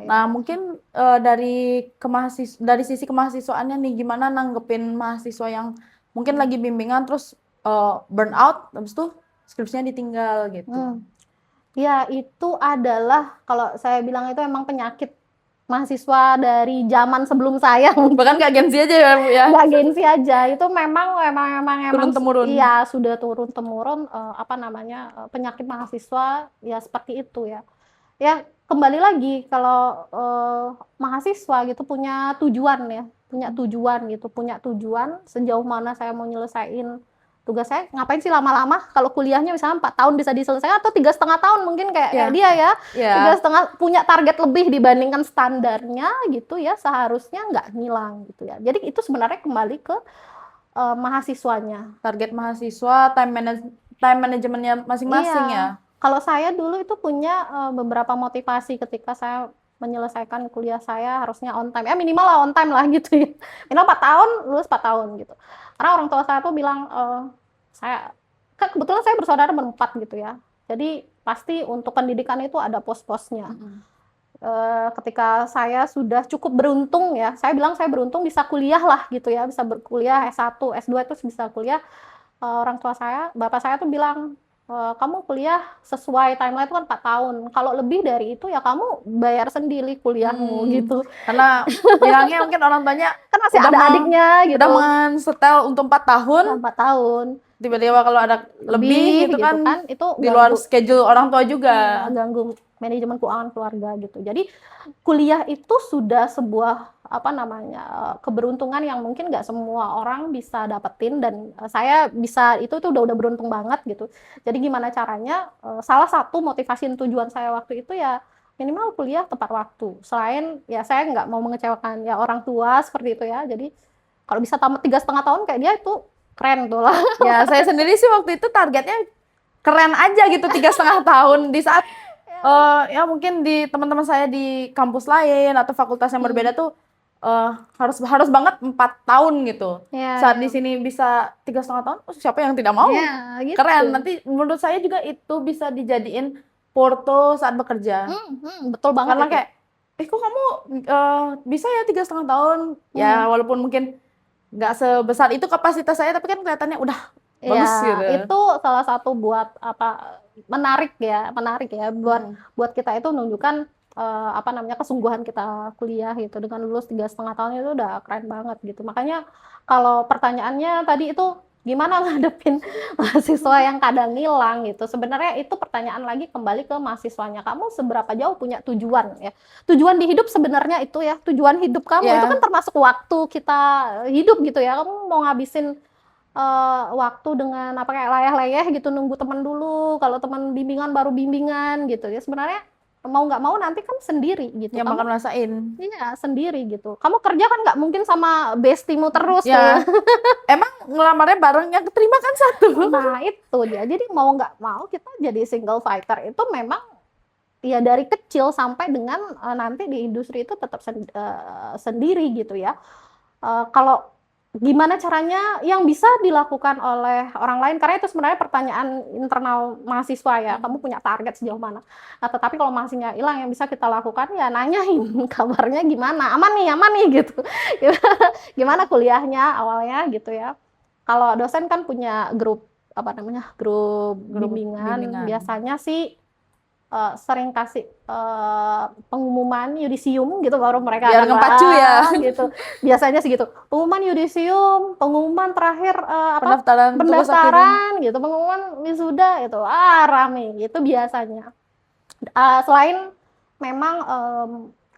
Nah, mungkin dari sisi kemahasiswaannya nih, gimana nanggepin mahasiswa yang mungkin lagi bimbingan terus burn out, habis itu skripsinya ditinggal gitu. Ya, itu adalah kalau saya bilang itu emang penyakit mahasiswa dari zaman sebelum saya. Bahkan nggak Gen Z aja ya Bu ya? Nggak Gen Z aja, itu memang Turun-temurun. Iya, sudah turun-temurun apa namanya penyakit mahasiswa ya seperti itu ya. Ya kembali lagi kalau mahasiswa gitu punya tujuan ya, punya tujuan sejauh mana saya mau nyelesain tugas saya. Ngapain sih lama-lama, kalau kuliahnya misalnya 4 tahun bisa diselesaikan, atau 3,5 tahun mungkin kayak Ya, dia ya, tiga ya. setengah punya target lebih dibandingkan standarnya gitu ya, seharusnya nggak ngilang gitu ya. Jadi itu sebenarnya kembali ke mahasiswanya. Target mahasiswa, time manajemennya Iya, masing-masing ya. kalau saya dulu itu punya beberapa motivasi ketika saya menyelesaikan kuliah saya, harusnya on time. Ya minimal lah on time lah gitu ya. Minimal 4 tahun, lulus 4 tahun gitu. Karena orang tua saya tuh bilang, saya, kan kebetulan saya bersaudara berempat gitu ya. Jadi pasti untuk pendidikan itu ada pos-posnya. Mm-mm. Ketika saya sudah cukup beruntung ya, saya bilang saya beruntung bisa kuliah lah gitu ya, bisa berkuliah S1, S2 itu bisa kuliah. Orang tua saya, bapak saya tuh bilang, kamu kuliah sesuai timeline itu kan 4 tahun. Kalau lebih dari itu ya kamu bayar sendiri kuliahmu gitu. Karena bilangnya mungkin orang tuanya Kan masih udah ada adiknya gitu. udah mensetel untuk 4 tahun, 4 tahun. tiba-tiba kalau ada lebih gitu gitu kan itu di luar ganggu, schedule orang tua juga. ganggu manajemen keuangan keluarga gitu. Jadi kuliah itu sudah sebuah apa namanya keberuntungan yang mungkin nggak semua orang bisa dapetin, dan saya bisa itu tuh udah beruntung banget gitu. Jadi gimana caranya, salah satu motivasi dan tujuan saya waktu itu ya minimal kuliah tepat waktu. Selain ya saya nggak mau mengecewakan ya orang tua seperti itu ya. Jadi kalau bisa tamat 3,5 tahun kayak dia itu keren tuh lah. Ya, saya sendiri sih waktu itu targetnya keren aja gitu 3,5 tahun di saat ya mungkin di teman-teman saya di kampus lain atau fakultas yang berbeda tuh harus banget 4 tahun gitu. Ya, Saat di sini bisa 3,5 tahun, siapa yang tidak mau? ya, gitu. Keren. Nanti menurut saya juga itu bisa dijadiin porto saat bekerja. Betul banget Karena itu. kayak, kok kamu bisa ya 3,5 tahun? Ya walaupun mungkin nggak sebesar itu kapasitas saya, tapi kan kelihatannya udah bagus Ya, gitu. itu salah satu buat apa menarik ya buat kita itu menunjukkan apa namanya kesungguhan kita kuliah gitu. Dengan lulus 3,5 tahun itu udah keren banget gitu. Makanya kalau pertanyaannya tadi itu gimana ngadepin mahasiswa yang kadang ngilang gitu, sebenarnya itu pertanyaan lagi kembali ke mahasiswanya. Kamu seberapa jauh punya tujuan ya, tujuan di hidup sebenarnya itu ya, tujuan hidup kamu itu kan termasuk waktu kita hidup gitu ya. Kamu mau ngabisin waktu dengan apa kayak layah-layah gitu, nunggu teman dulu, kalau teman bimbingan baru bimbingan gitu ya. Sebenarnya mau nggak mau nanti kan sendiri gitu, Yang kamu bakal ngerasain. iya sendiri gitu. Kamu kerja kan nggak mungkin sama bestimu terus Ya, tuh. emang ngelamarnya bareng, yang keterima kan satu. Nah itu dia, jadi mau nggak mau kita jadi single fighter itu memang ya dari kecil sampai dengan nanti di industri itu tetap sendiri gitu ya. Kalau gimana caranya yang bisa dilakukan oleh orang lain, karena itu sebenarnya pertanyaan internal mahasiswa ya, kamu punya target sejauh mana. Nah tetapi kalau mahasiswanya hilang, yang bisa kita lakukan ya nanyain kabarnya gimana, aman nih gitu. Gimana kuliahnya awalnya gitu ya. Kalau dosen kan punya grup apa namanya, grup bimbingan. Biasanya sih sering kasih pengumuman yudisium gitu, baru mereka biar akan ngepacu ya gitu. Biasanya segitu, pengumuman yudisium, pengumuman terakhir pendaftaran gitu, pengumuman wisuda itu rame gitu biasanya. Selain memang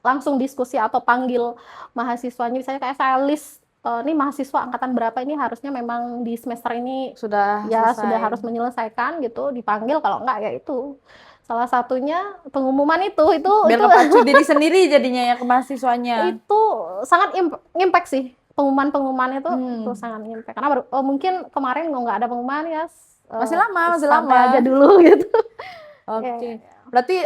langsung diskusi atau panggil mahasiswanya, misalnya kayak saya list ini mahasiswa angkatan berapa ini harusnya memang di semester ini sudah sudah harus menyelesaikan gitu, dipanggil. Kalau enggak ya itu salah satunya pengumuman itu biar ngepacu diri sendiri jadinya ya ke mahasiswanya. Itu sangat impact sih, pengumuman itu sangat impact, karena mungkin kemarin nggak ada pengumuman ya, masih lama aja dulu gitu. Oke. Berarti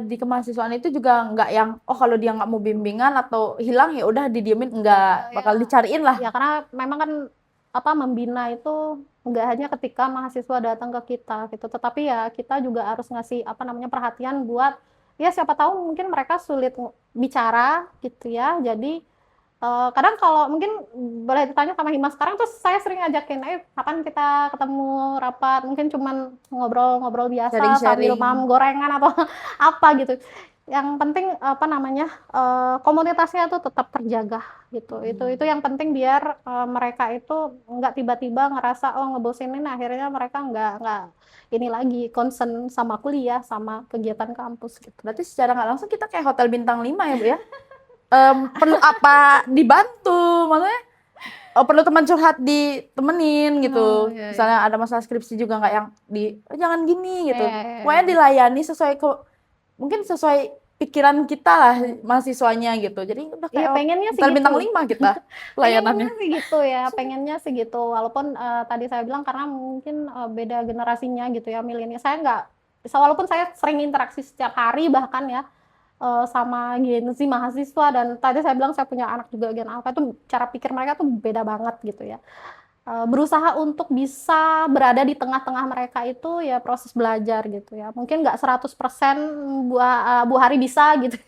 di kemahasiswaan itu juga nggak yang kalau dia nggak mau bimbingan atau hilang ya udah didiemin, nggak bakal dicariin lah. Ya karena memang kan membina itu nggak hanya ketika mahasiswa datang ke kita gitu, tetapi ya kita juga harus ngasih perhatian buat ya siapa tahu mungkin mereka sulit bicara gitu ya. Jadi kadang kalau mungkin boleh ditanya sama Hima sekarang, terus saya sering ngajakin, kapan kita ketemu rapat, mungkin cuman ngobrol-ngobrol biasa sambil gorengan atau apa gitu. yang penting apa namanya komunitasnya tuh tetap terjaga gitu. Itu yang penting biar mereka itu nggak tiba-tiba ngerasa oh ngebosenin, akhirnya mereka nggak ini lagi concern sama kuliah sama kegiatan kampus gitu. Berarti secara nggak langsung kita kayak hotel bintang 5 ya Bu ya. Perlu apa dibantu, maksudnya perlu teman curhat ditemenin gitu. Iya, iya. Misalnya ada masalah skripsi juga nggak yang jangan gini gitu. Iya, iya, Pokoknya iya. dilayani mungkin sesuai pikiran kita lah mahasiswanya gitu. Jadi udah Iya, kayak pengennya sih hotel gitu. bintang 5 kita Pengennya layanannya. sih gitu ya, pengennya sih gitu. Walaupun tadi saya bilang karena mungkin beda generasinya gitu ya, milenial. Saya nggak, walaupun saya sering interaksi setiap hari bahkan ya sama Gen Z mahasiswa, dan tadi saya bilang saya punya anak juga Gen Alpha, itu cara pikir mereka tuh beda banget gitu ya. Berusaha untuk bisa berada di tengah-tengah mereka itu ya proses belajar gitu ya. Mungkin nggak 100% Bu Hari bisa gitu.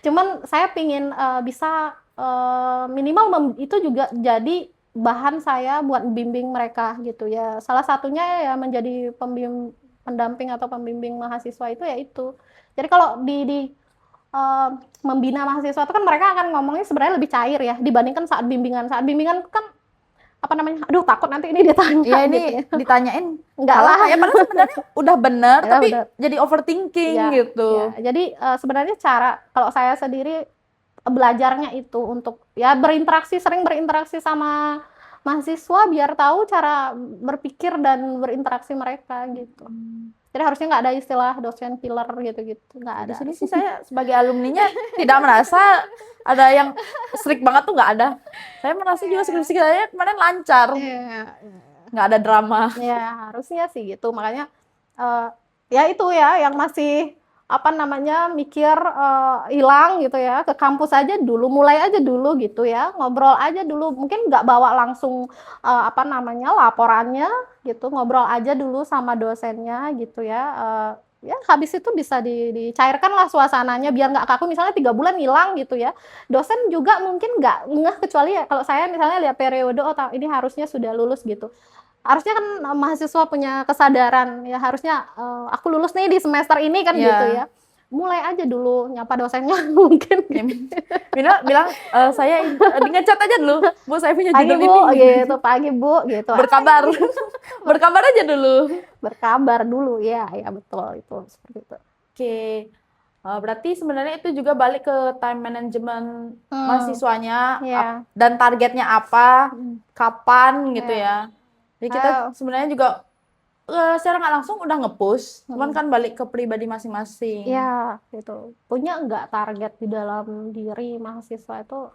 Cuman saya pingin bisa minimal itu juga jadi bahan saya buat bimbing mereka gitu ya. Salah satunya ya menjadi pendamping atau pembimbing mahasiswa itu ya itu. Jadi kalau eh, membina mahasiswa itu kan mereka akan ngomongnya sebenarnya lebih cair ya dibandingkan saat bimbingan. Saat bimbingan kan apa namanya? Aduh, takut nanti ini Iya ditanya ini gitu ya. ditanyain Enggak salah lah. nggak ya, padahal sebenarnya udah bener Ya tapi udah. jadi overthinking Ya, gitu. ya. Jadi sebenarnya cara kalau saya sendiri belajarnya itu untuk ya sering berinteraksi sama mahasiswa biar tahu cara berpikir dan berinteraksi mereka gitu. Jadi harusnya nggak ada istilah dosen killer gitu-gitu, nggak Di ada. sini sih saya sebagai alumninya tidak merasa ada yang strict banget tuh, nggak ada. Saya merasa juga skripsi saya kemarin lancar, Iya, nggak ada drama. ya harusnya sih gitu. Makanya eh, ya itu ya yang masih apa namanya mikir hilang gitu ya, ke kampus aja dulu, mulai aja dulu gitu ya, ngobrol aja dulu, mungkin nggak bawa langsung apa namanya laporannya gitu, ngobrol aja dulu sama dosennya gitu ya. Ya habis itu bisa dicairkan lah suasananya biar nggak kaku, misalnya 3 bulan hilang gitu ya, dosen juga mungkin nggak ngeh, kecuali ya kalau saya misalnya lihat periode oh ini harusnya sudah lulus gitu. Harusnya kan mahasiswa punya kesadaran ya, harusnya aku lulus nih di semester ini kan gitu Ya, ya. Mulai aja dulu nyapa dosennya mungkin ya, gitu. Mina bilang saya ngechat aja dulu, Bu saya punya Pagi judul Bu ini, gitu, pagi Bu gitu. berkabar, berkabar aja dulu. Berkabar dulu ya, ya betul itu seperti itu. Oke, berarti sebenarnya itu juga balik ke time management mahasiswanya Ya. dan targetnya apa, kapan gitu Ya. ya. Jadi kita sebenarnya juga secara nggak langsung udah nge-push, cuman kan balik ke pribadi masing-masing. Ya, gitu. Punya nggak target di dalam diri mahasiswa itu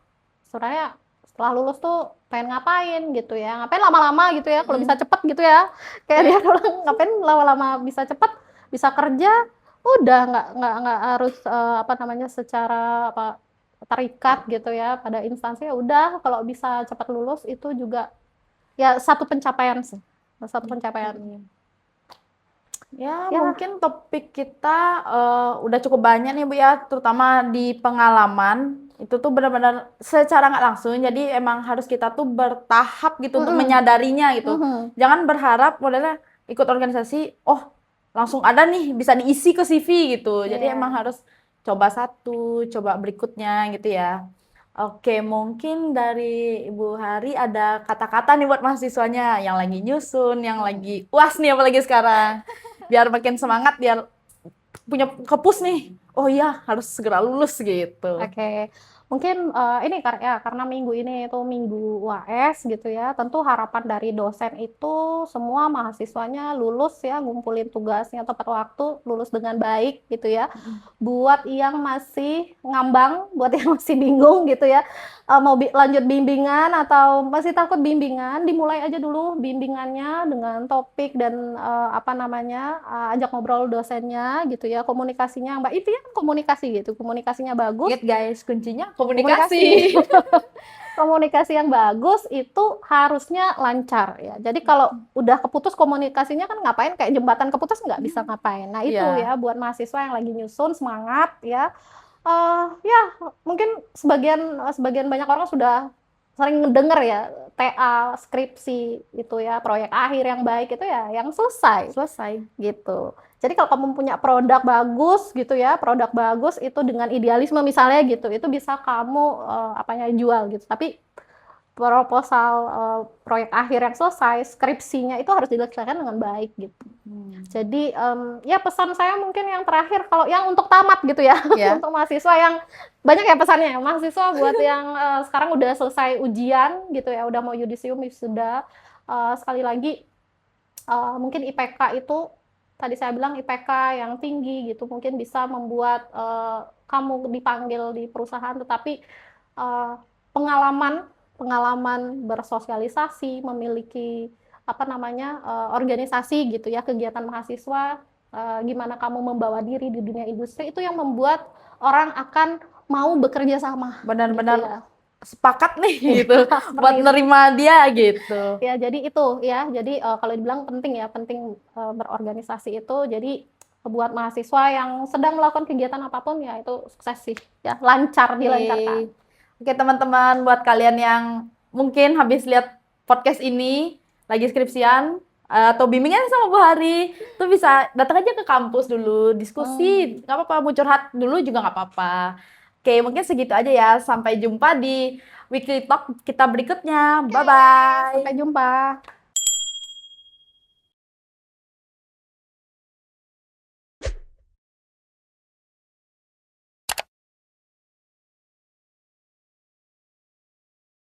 sebenarnya setelah lulus tuh pengen ngapain gitu ya. Ngapain lama-lama gitu ya, kalau bisa cepet gitu ya. Kayak dia bilang ngapain lama-lama bisa cepet, bisa kerja, udah nggak harus apa namanya secara apa terikat gitu ya pada instansi, ya udah kalau bisa cepat lulus itu juga ya satu pencapaian sih. Satu pencapaian. Ya, Ya, mungkin topik kita udah cukup banyak nih Bu ya, terutama di pengalaman. Itu tuh benar-benar secara nggak langsung, jadi emang harus kita tuh bertahap gitu untuk menyadarinya gitu. Jangan berharap modelnya ikut organisasi, oh langsung ada nih, bisa diisi ke CV gitu. Jadi emang harus coba satu, coba berikutnya gitu ya. Oke, mungkin dari Ibu Hari ada kata-kata nih buat mahasiswanya yang lagi nyusun, yang lagi UAS nih apalagi sekarang. Biar makin semangat, biar punya kepus nih. Oh iya, harus segera lulus gitu. oke. Mungkin ini karena minggu ini itu minggu UAS gitu ya. Tentu harapan dari dosen itu semua mahasiswanya lulus ya, ngumpulin tugasnya tepat waktu, lulus dengan baik gitu ya. Buat yang masih ngambang, buat yang masih bingung gitu ya, mau lanjut bimbingan atau masih takut bimbingan, dimulai aja dulu bimbingannya dengan topik dan apa namanya, ajak ngobrol dosennya gitu ya, komunikasinya yang baik. Itu ya komunikasi gitu, komunikasinya bagus. Ingat guys, kuncinya Komunikasi. komunikasi. Komunikasi yang bagus itu harusnya lancar ya. Jadi kalau udah keputus komunikasinya kan ngapain, kayak jembatan keputus nggak bisa ngapain. Nah itu Iya. ya buat mahasiswa yang lagi nyusun semangat ya. Ya mungkin sebagian banyak orang sudah sering mendengar ya TA, skripsi itu ya, proyek akhir yang baik itu ya yang selesai Selesai. gitu. Jadi kalau kamu punya produk bagus gitu ya, produk bagus itu dengan idealisme misalnya gitu, itu bisa kamu jual gitu. Tapi proposal proyek akhir yang selesai, skripsinya itu harus diselesaikan dengan baik gitu. Jadi ya pesan saya mungkin yang terakhir kalau yang untuk tamat gitu ya, Ya. untuk mahasiswa yang banyak ya pesannya ya, mahasiswa buat yang sekarang udah selesai ujian gitu ya, udah mau yudisium wisuda, sekali lagi mungkin IPK itu tadi saya bilang IPK yang tinggi gitu mungkin bisa membuat kamu dipanggil di perusahaan, tetapi pengalaman pengalaman bersosialisasi, memiliki organisasi gitu ya, kegiatan mahasiswa, gimana kamu membawa diri di dunia industri itu yang membuat orang akan mau bekerja sama Benar-benar gitu ya. sepakat nih Iya, gitu seperti buat itu. nerima dia gitu. Ya, jadi itu ya. Jadi kalau dibilang penting ya, penting berorganisasi itu. Jadi buat mahasiswa yang sedang melakukan kegiatan apapun ya itu sukses sih ya, dilancarkan. Oke, teman-teman, buat kalian yang mungkin habis lihat podcast ini lagi skripsian atau bimbingan sama Bu Hari, tuh bisa datang aja ke kampus dulu, diskusi, nggak apa-apa, mau curhat dulu juga nggak apa-apa. Oke, mungkin segitu aja ya. Sampai jumpa di Weekly Talk kita berikutnya. Bye-bye. Sampai jumpa.